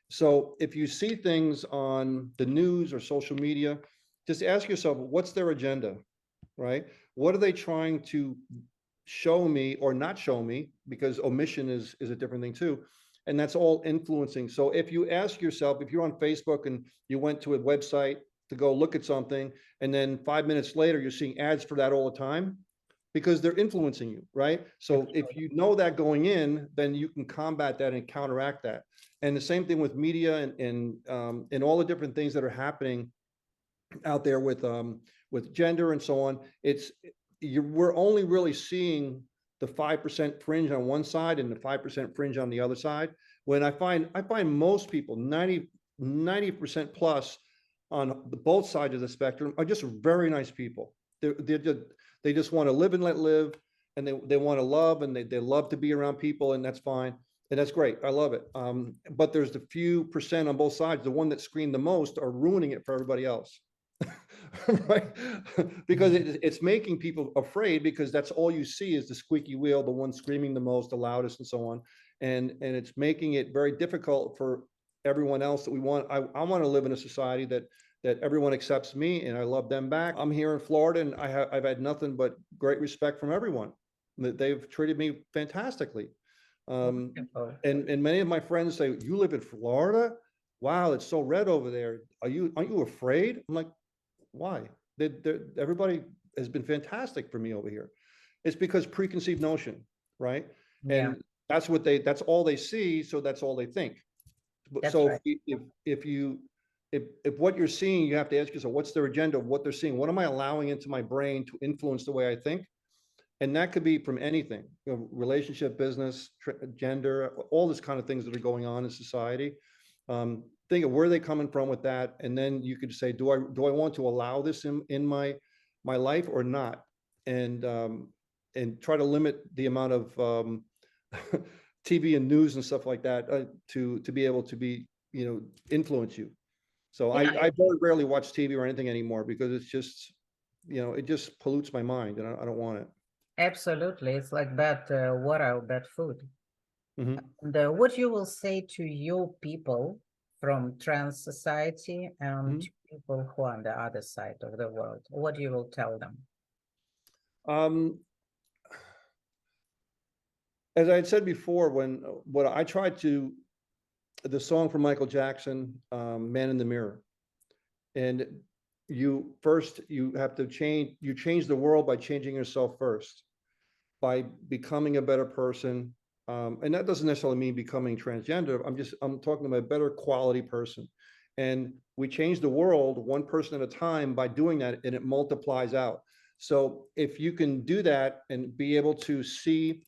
So if you see things on the news or social media, just ask yourself, what's their agenda, right? What are they trying to show me or not show me? Because omission is a different thing too. And that's all influencing. So if you ask yourself, if you're on Facebook and you went to a website to go look at something, and then 5 minutes later, you're seeing ads for that all the time, because they're influencing you, right? So if you know that going in, then you can combat that and counteract that. And the same thing with media and all the different things that are happening out there with gender and so on. We're only really seeing the 5% fringe on one side and the 5% fringe on the other side. When I find most people, 90% plus on both sides of the spectrum, are just very nice people. They just want to live and let live, and they want to love, and they love to be around people, and that's fine. And that's great. I love it. But there's the few percent on both sides, the one that screamed the most are ruining it for everybody else. Right? Because it's making people afraid, because that's all you see is the squeaky wheel, the one screaming the most, the loudest, and so on. And it's making it very difficult for everyone else that we want. I want to live in a society that everyone accepts me and I love them back. I'm here in Florida, and I've had nothing but great respect from everyone. They've treated me fantastically. Wonderful. And many of my friends say, "You live in Florida? Wow, it's so red over there. Aren't you afraid?" I'm like, why? Everybody has been fantastic for me over here. It's because preconceived notion, right? Yeah, And that's all they see, so that's all they think. that's So right. if what you're seeing, you have to ask yourself, what's their agenda, what they're seeing? What am I allowing into my brain to influence the way I think? And that could be from anything, relationship, business, gender, all this kind of things that are going on in society. Think of where they coming from with that, and then you could say, do I want to allow this in my life or not? And try to limit the amount of TV and news and stuff like that, to be able to be influence you. So Yeah, I very rarely watch TV or anything anymore, because it's just it just pollutes my mind, and I don't want it. absolutely. It's like bad water, bad food. Mhm. And what you will say to your people from trans society and Mhm. to people who are on the other side of the world? What you will tell them? Um, as I had said before, when what I tried to, the song from Michael Jackson, Man in the Mirror, and you have to change, you change the world by changing yourself first, by becoming a better person. And that doesn't necessarily mean becoming transgender. I'm talking about a better quality person. And we change the world one person at a time by doing that, and it multiplies out. So if you can do that and be able to see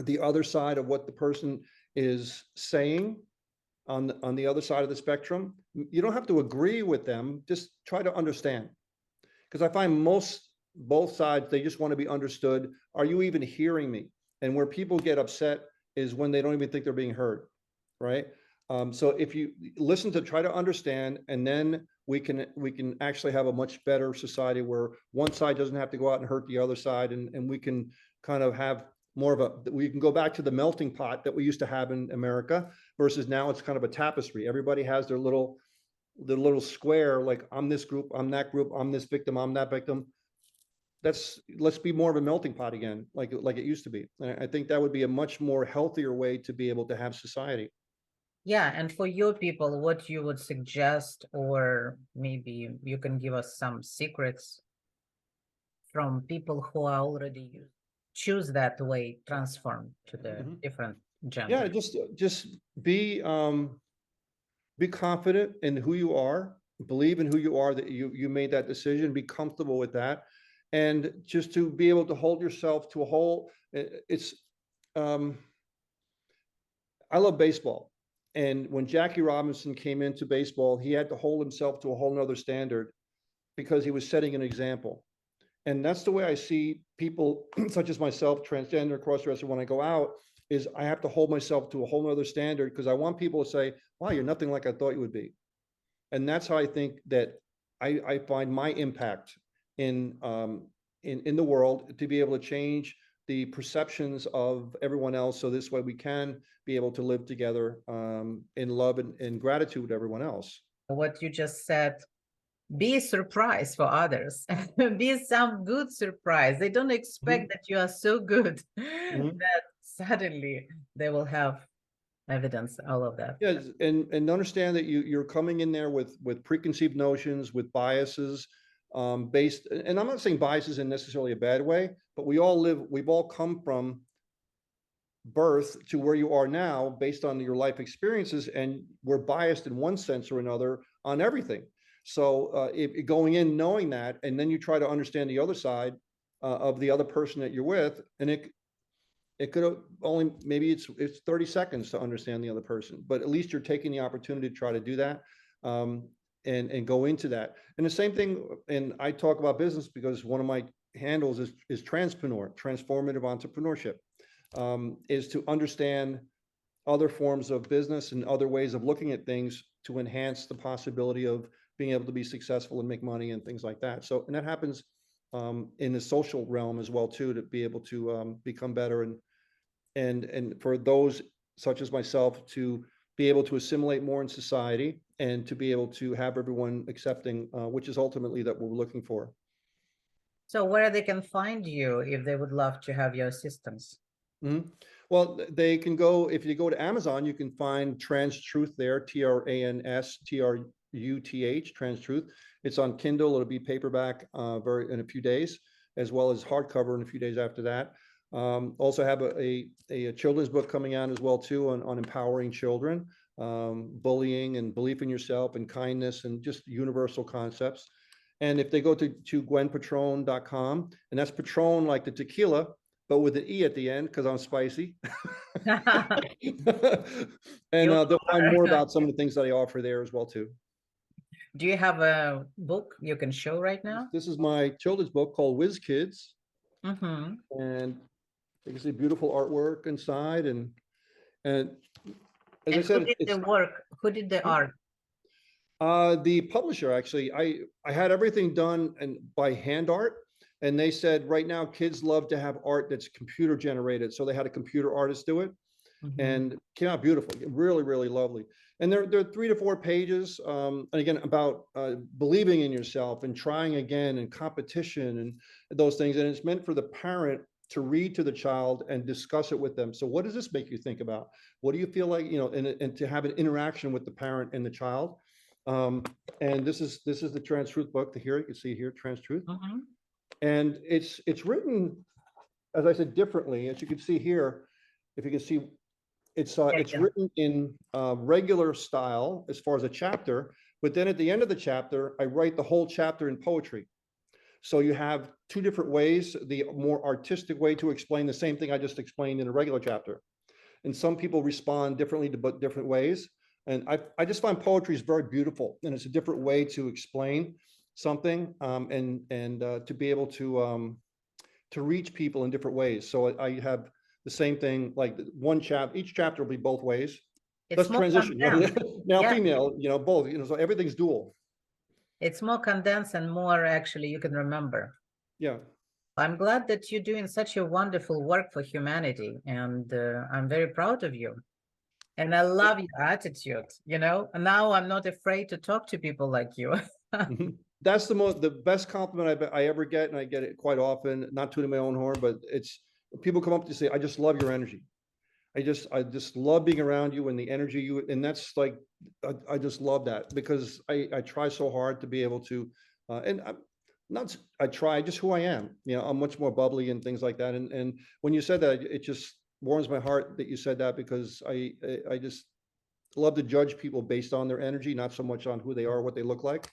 the other side of what the person is saying on the other side of the spectrum, you don't have to agree with them, just try to understand. Because I find both sides, they just want to be understood. Are you even hearing me? And where people get upset is when they don't even think they're being heard, right? So if you listen to try to understand, and then we can actually have a much better society where one side doesn't have to go out and hurt the other side, and we can kind of have more of a, we can go back to the melting pot that we used to have in America, versus now it's kind of a tapestry. Everybody has their little square, like I'm this group, I'm that group, I'm this victim, I'm that victim. Let's be more of a melting pot again, like it used to be. And I think that would be a much more healthier way to be able to have society. Yeah, and for your people, what you would suggest, or maybe you can give us some secrets from people who are already choose that way, transform to the Mhm. different Yeah, gender. just be confident in who you are, believe in who you are, that you made that decision, be comfortable with that, and just to be able to hold yourself to a whole. It's um, I love baseball. And when Jackie Robinson came into baseball, he had to hold himself to a whole nother standard because he was setting an example. And that's the way I see people such as myself, transgender, crossdresser, when I go out, is I have to hold myself to a whole nother standard, because I want people to say, wow, you're nothing like I thought you would be. And that's how I think that I find my impact in in the world, to be able to change the perceptions of everyone else. So this way we can be able to live together in love and gratitude with everyone else. What you just said, be a surprise for others. Be some good surprise. They don't expect Mhm. that you are so good Mhm. that suddenly they will have evidence, all of that. Yes, and understand that you're coming in there with preconceived notions, with biases, based. And I'm not saying biases in necessarily a bad way, but we've all come from birth to where you are now based on your life experiences, and we're biased in one sense or another on everything. So if going in knowing that, and then you try to understand the other side of the other person that you're with, and it could have only, maybe it's 30 seconds to understand the other person, but at least you're taking the opportunity to try to do that, um, and go into that. And the same thing, and I talk about business because one of my handles is transpreneur, transformative entrepreneurship, is to understand other forms of business and other ways of looking at things to enhance the possibility of being able to be successful and make money and things like that. So, and that happens in the social realm as well too, to be able to become better, and for those such as myself to be able to assimilate more in society, and to be able to have everyone accepting, which is ultimately that we're looking for. So where they can find you if they would love to have your assistance? Mhm. Well, they can go, if you go to Amazon, you can find Trans Truth there, TRANSTRUTH, Trans Truth. It's on Kindle. It'll be paperback in a few days, as well as hardcover in a few days after that. Also have a children's book coming out as well too, on empowering children, bullying and belief in yourself and kindness and just universal concepts. And if they go to gwenpatrone.com, and that's Patron like the tequila, but with an E at the end because I'm spicy. And You they'll find more are. about some of the things that I offer there as well too. Do you have a book you can show right This, now? this is my children's book called Whiz Kids, Mm-hmm. and you can see beautiful artwork inside, and as I And who said, did the it's work? Who did the art? the publisher actually. I had everything done and by hand art, and they said right now kids love to have art that's computer generated, so they had a computer artist do it, Mm-hmm. and came out beautiful, really, really lovely. And they're 3 to 4 pages, and again about believing in yourself and trying again and competition and those things. And it's meant for the parent to read to the child and discuss it with them. So what does this make you think about? What do you feel like, and to have an interaction with the parent and the child. And this is the Trans Truth book. Here you can see here, Trans Truth. Mhm. And it's written, as I said, differently. As you can see here, if you can see, it's Yeah. written in regular style as far as a chapter, but then at the end of the chapter, I write the whole chapter in poetry. So you have two different ways, the more artistic way to explain the same thing I just explained in a regular chapter. And some people respond differently to but different ways. And I just find poetry is very beautiful, and it's a different way to explain something, and to be able to reach people in different ways. So I have the same thing, like each chapter will be both ways. It's Let's more transition. condensed. Now Yeah, female, both, so everything's dual. it's more condensed and more actually you can remember. Yeah. I'm glad that you're doing such a wonderful work for humanity, and I'm very proud of you. And I love your attitude, And now I'm not afraid to talk to people like you. Mhm. That's the best compliment I ever get, and I get it quite often. Not tooting my own horn, but it's people come up to say, "I just love your energy. I just love being around you and the energy you." And that's like, I just love that, because I try so hard to be able to, and I'm not. I try just who I am. I'm much more bubbly and things like that. And when you said that, it just warms my heart that you said that, because I just love to judge people based on their energy, not so much on who they are, what they look like.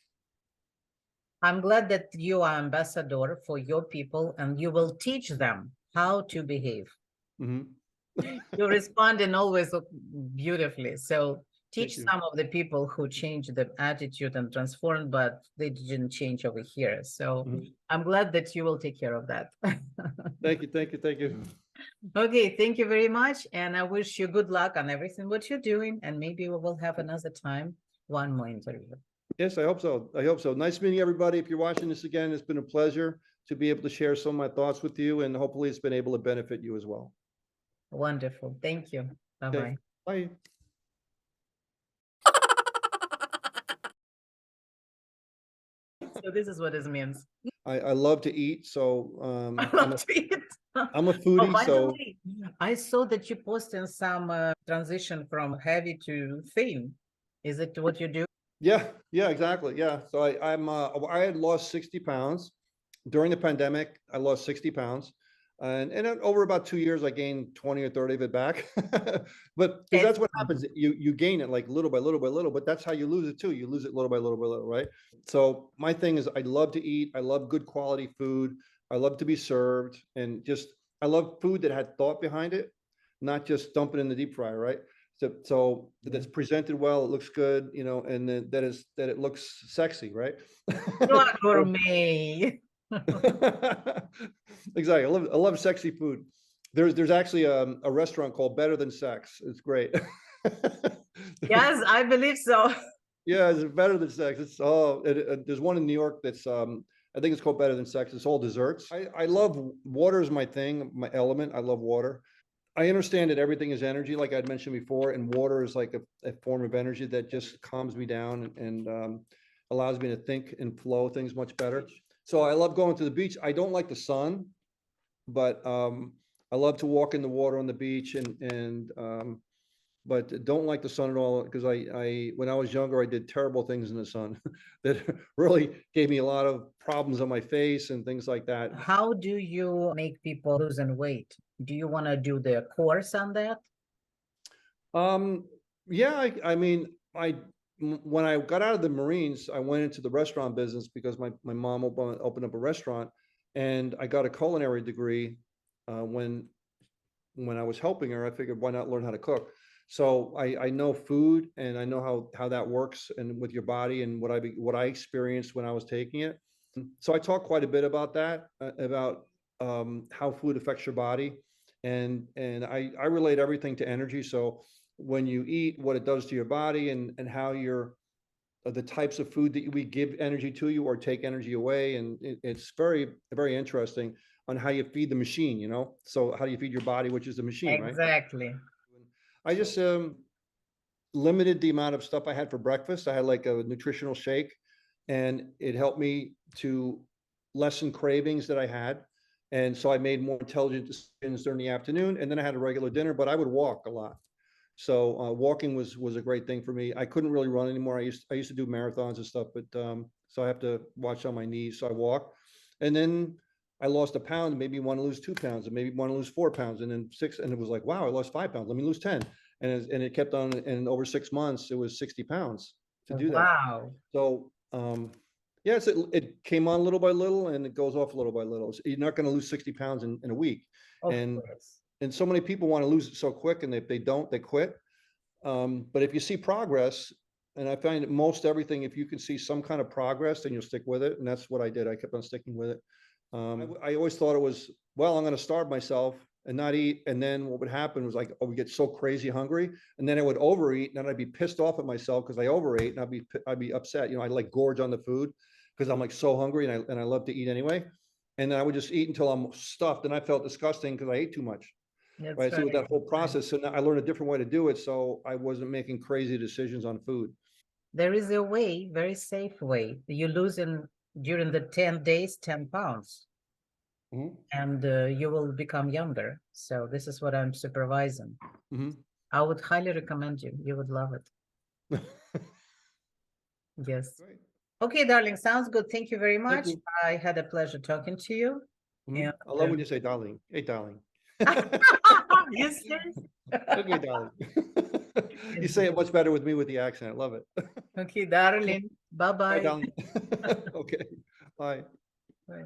I'm glad that you are ambassador for your people and you will teach them how to behave. Mhm. You respond and always beautifully. So teach Thank you. some of the people who change the attitude and transform, but they didn't change over here. So Mhm. I'm glad that you will take care of that. Thank you. Thank you. Thank you. Okay, thank you very much. And I wish you good luck on everything what you're doing. And maybe we will have another time, one more interview. Yes, I hope so. I hope so. Nice meeting everybody. If you're watching this again, it's been a pleasure to be able to share some of my thoughts with you, and hopefully it's been able to benefit you as well. Wonderful. Thank you. Okay. Bye-bye. Bye. So this is what this means. I love to eat, so I love to eat. I'm a Oh, foodie, by the so way, I saw that you posted some transition from heavy to thin. Is it what you do? yeah, exactly. Yeah. So I had lost 60 pounds during the pandemic. I lost 60 pounds. And then over about 2 years, I gained 20 or 30 of it back. But because It's that's what happens, you gain it like little by little by little, but that's how you lose it too. You lose it little by little by little, right? So my thing is, I love to eat. I love good quality food. I love to be served, and just I love food that had thought behind it, not just dump it in the deep fryer, right? So that's presented well, it looks good, and then that it looks sexy, right? you are gourmet. Exactly. I love sexy food. There's actually a restaurant called Better Than Sex. It's great. Yes, I believe so. Yeah, it's Better Than Sex. There's one in New York that's I think it's called Better Than Sex. It's all desserts. I love water is my thing, my element. I love water. I understand that everything is energy, like I'd mentioned before, and water is like a form of energy that just calms me down and allows me to think and flow things much better. So I love going to the beach. I don't like the sun, but I love to walk in the water on the beach, and but don't like the sun at all, because I when I was younger, I did terrible things in the sun that really gave me a lot of problems on my face and things like that. How do you make people losing weight? Do you want to do the course on that? Um, yeah, I mean, when I got out of the Marines, I went into the restaurant business because my mom opened up a restaurant, and I got a culinary degree when I was helping her. I figured, why not learn how to cook? So I know food, and I know how that works and with your body, and what I experienced when I was taking it. So I talk quite a bit about that, about how food affects your body, and I relate everything to energy. So when you eat, what it does to your body, and how the types of food that we give energy to you or take energy away, and it's very very interesting on how you feed the machine. So how do you feed your body, which is the machine, right? Exactly. I just limited the amount of stuff I had for breakfast. I had like a nutritional shake, and it helped me to lessen cravings that I had. And so I made more intelligent decisions during the afternoon, and then I had a regular dinner, but I would walk a lot. So walking was a great thing for me. I couldn't really run anymore. I used to do marathons and stuff, but so I have to watch on my knees. So I walk, and then I lost a pound. Maybe want to lose 2 pounds, and maybe want to lose 4 pounds, and then 6. And it was like, wow, I lost 5 pounds. Let me lose 10. And it kept on. And over 6 months, it was 60 pounds to do that. Wow. So yes, it came on little by little, and it goes off little by little. So you're not going to lose 60 pounds in a week. Of And course. and so many people want to lose it so quick, and if they don't, they quit. But if you see progress, and I find that most everything, if you can see some kind of progress, then you'll stick with it. And that's what I did. I kept on sticking with it. I always thought it was, well, I'm going to starve myself and not eat. And then what would happen was like, oh, we get so crazy hungry. And then I would overeat, and then I'd be pissed off at myself because I overate, and I'd be upset. You know, I'd like gorge on the food because I'm like so hungry, and I love to eat anyway. And then I would just eat until I'm stuffed, and I felt disgusting because I ate too much. That's Right. So with that right. whole process, so now I learned a different way to do it. So I wasn't making crazy decisions on food. There is a way, very safe way. You lose during the 10 days, 10 pounds, Mhm. and you will become younger. So this is what I'm supervising. Mhm. I would highly recommend you. You would love it. Yes. Great. Okay, darling. Sounds good. Thank you very Thank much. you. I had a pleasure talking to you. Mhm. And I love when you say darling. Hey, darling. you serious? Okay, darling. You say it much better with me with the accent. I love it. Okay, darling. Bye, Bye-bye. darling. Okay. Bye. Bye.